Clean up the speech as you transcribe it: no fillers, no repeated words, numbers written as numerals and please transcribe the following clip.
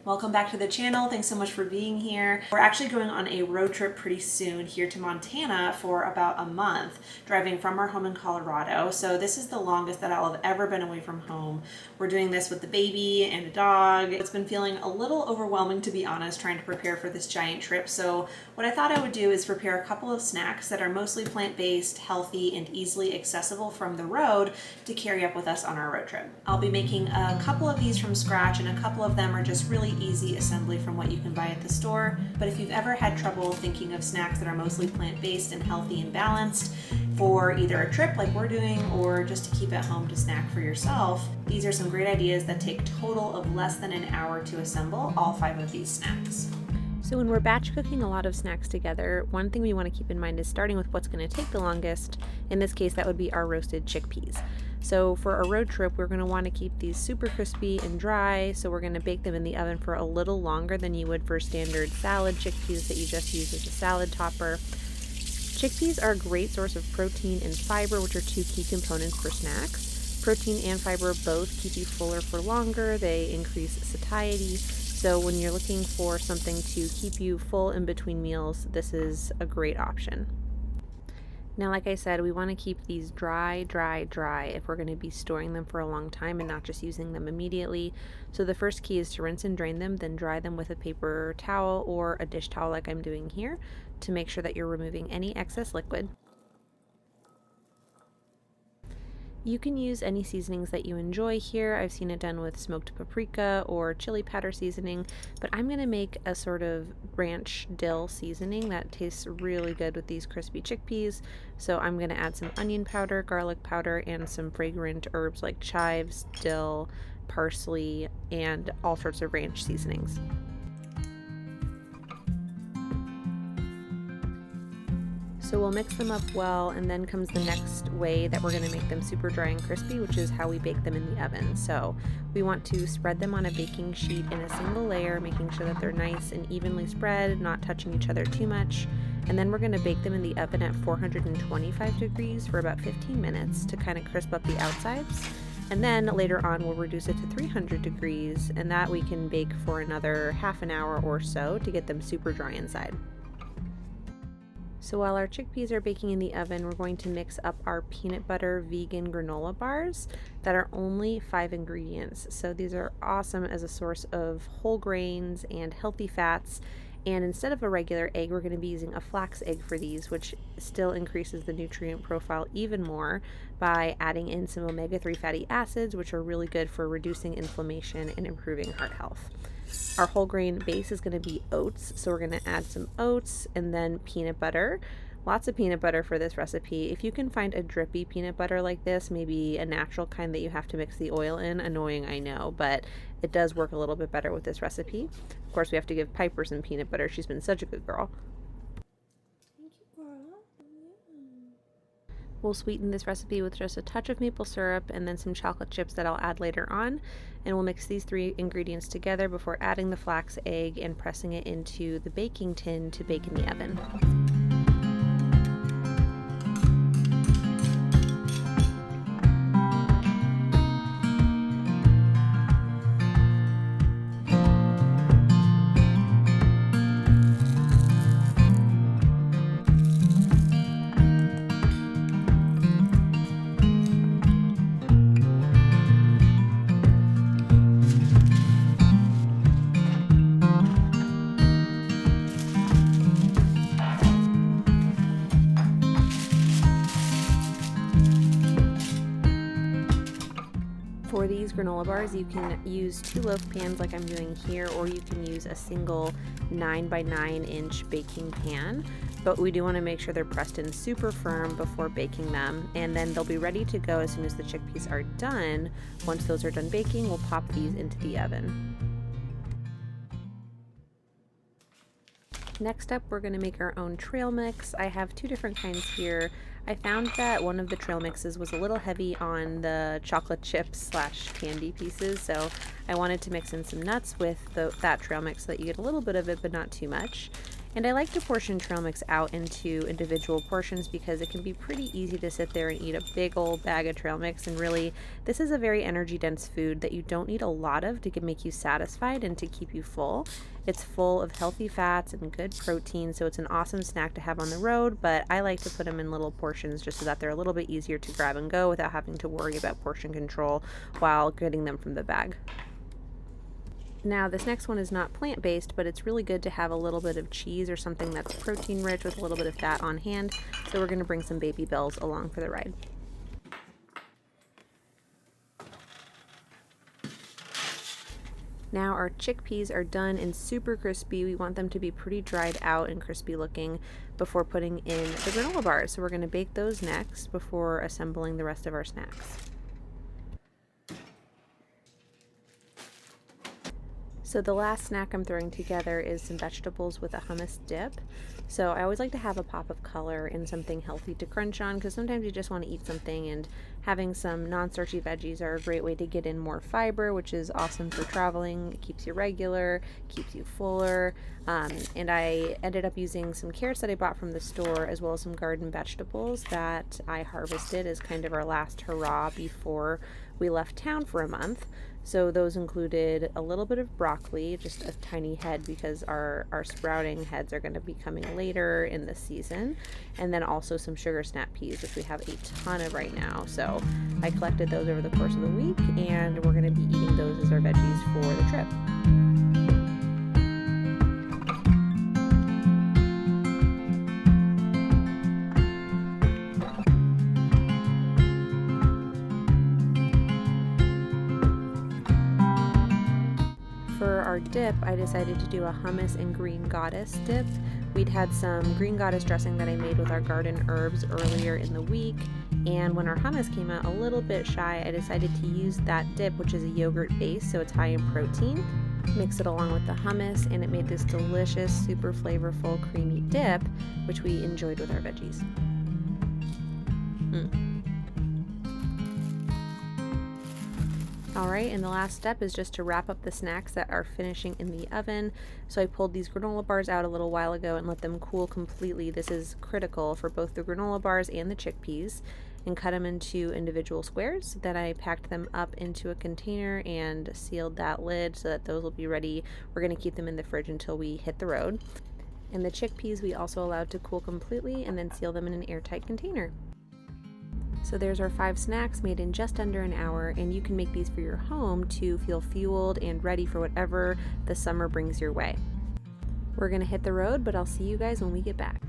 Welcome back to the channel. Thanks so much for being here. We're actually going on a road trip pretty soon here to Montana for about a month, driving from our home in Colorado. So this is the longest that I'll have ever been away from home. We're doing this with the baby and a dog. It's been feeling a little overwhelming, to be honest, trying to prepare for this giant trip. So what I thought I would do is prepare a couple of snacks that are mostly plant-based, healthy, and easily accessible from the road to carry up with us on our road trip. I'll be making a couple of these from scratch, and a couple of them are just really easy assembly from what you can buy at the store. But if you've ever had trouble thinking of snacks that are mostly plant-based and healthy and balanced for either a trip like we're doing or just to keep at home to snack for yourself, these are some great ideas that take a total of less than an hour to assemble all 5 of these snacks. So when we're batch cooking a lot of snacks together, one thing we want to keep in mind is starting with what's going to take the longest. In this case, that would be our roasted chickpeas. So for a road trip, we're going to want to keep these super crispy and dry, so we're going to bake them in the oven for a little longer than you would for standard salad chickpeas that you just use as a salad topper. Chickpeas are a great source of protein and fiber, which are 2 key components for snacks. Protein and fiber both keep you fuller for longer. They increase satiety. So when you're looking for something to keep you full in between meals, this is a great option. Now, like I said, we want to keep these dry if we're going to be storing them for a long time and not just using them immediately. So the first key is to rinse and drain them, then dry them with a paper towel or a dish towel like I'm doing here to make sure that you're removing any excess liquid. You can use any seasonings that you enjoy here. I've seen it done with smoked paprika or chili powder seasoning, but I'm going to make a sort of ranch dill seasoning that tastes really good with these crispy chickpeas. So I'm going to add some onion powder, garlic powder, and some fragrant herbs like chives, dill, parsley, and all sorts of ranch seasonings. So we'll mix them up well, and then comes the next way that we're going to make them super dry and crispy, which is how we bake them in the oven. So we want to spread them on a baking sheet in a single layer, making sure that they're nice and evenly spread, not touching each other too much. And then we're going to bake them in the oven at 425 degrees for about 15 minutes to kind of crisp up the outsides. And then later on we'll reduce it to 300 degrees, and that we can bake for another half an hour or so to get them super dry inside. So while our chickpeas are baking in the oven, we're going to mix up our peanut butter vegan granola bars that are only 5 ingredients. So these are awesome as a source of whole grains and healthy fats. And instead of a regular egg, we're going to be using a flax egg for these, which still increases the nutrient profile even more by adding in some omega-3 fatty acids, which are really good for reducing inflammation and improving heart health. Our whole grain base is going to be oats, so we're going to add some oats and then peanut butter. Lots of peanut butter for this recipe. If you can find a drippy peanut butter like this, maybe a natural kind that you have to mix the oil in, annoying I know, but it does work a little bit better with this recipe. Of course, we have to give Piper some peanut butter. She's been such a good girl. We'll sweeten this recipe with just a touch of maple syrup and then some chocolate chips that I'll add later on. And we'll mix these 3 ingredients together before adding the flax egg and pressing it into the baking tin to bake in the oven. For these granola bars, you can use 2 loaf pans like I'm doing here, or you can use a single 9 by 9 inch baking pan, but we do want to make sure they're pressed in super firm before baking them, and then they'll be ready to go as soon as the chickpeas are done. Once those are done baking, we'll pop these into the oven. Next up, we're going to make our own trail mix. I have 2 different kinds here. I found that one of the trail mixes was a little heavy on the chocolate chips / candy pieces, so I wanted to mix in some nuts with that trail mix so that you get a little bit of it but not too much. And I like to portion trail mix out into individual portions because it can be pretty easy to sit there and eat a big old bag of trail mix, and really this is a very energy dense food that you don't need a lot of to make you satisfied and to keep you full. It's full of healthy fats and good protein, so it's an awesome snack to have on the road, but I like to put them in little portions just so that they're a little bit easier to grab and go without having to worry about portion control while getting them from the bag. Now this next one is not plant-based, but it's really good to have a little bit of cheese or something that's protein rich with a little bit of fat on hand, so we're going to bring some baby bells along for the ride. Now our chickpeas are done and super crispy. We want them to be pretty dried out and crispy looking before putting in the granola bars, so we're going to bake those next before assembling the rest of our snacks. So the last snack I'm throwing together is some vegetables with a hummus dip. So I always like to have a pop of color and something healthy to crunch on, because sometimes you just want to eat something, and having some non-starchy veggies are a great way to get in more fiber, which is awesome for traveling. It keeps you regular, keeps you fuller, and I ended up using some carrots that I bought from the store, as well as some garden vegetables that I harvested as kind of our last hurrah before we left town for a month. So those included a little bit of broccoli, just a tiny head because our sprouting heads are going to be coming later in the season, and then also some sugar snap peas, which we have a ton of right now. So I collected those over the course of the week, and we're going to be eating those as our veggies for the trip. For our dip, I decided to do a hummus and green goddess dip. We'd had some green goddess dressing that I made with our garden herbs earlier in the week, and when our hummus came out a little bit shy, I decided to use that dip, which is a yogurt base, so it's high in protein. Mix it along with the hummus, and it made this delicious, super flavorful, creamy dip, which we enjoyed with our veggies. Alright, and the last step is just to wrap up the snacks that are finishing in the oven. So I pulled these granola bars out a little while ago and let them cool completely. This is critical for both the granola bars and the chickpeas, and cut them into individual squares. Then I packed them up into a container and sealed that lid so that those will be ready. We're going to keep them in the fridge until we hit the road. And the chickpeas we also allowed to cool completely and then seal them in an airtight container. So there's our 5 snacks made in just under an hour, and you can make these for your home to feel fueled and ready for whatever the summer brings your way. We're going to hit the road, but I'll see you guys when we get back.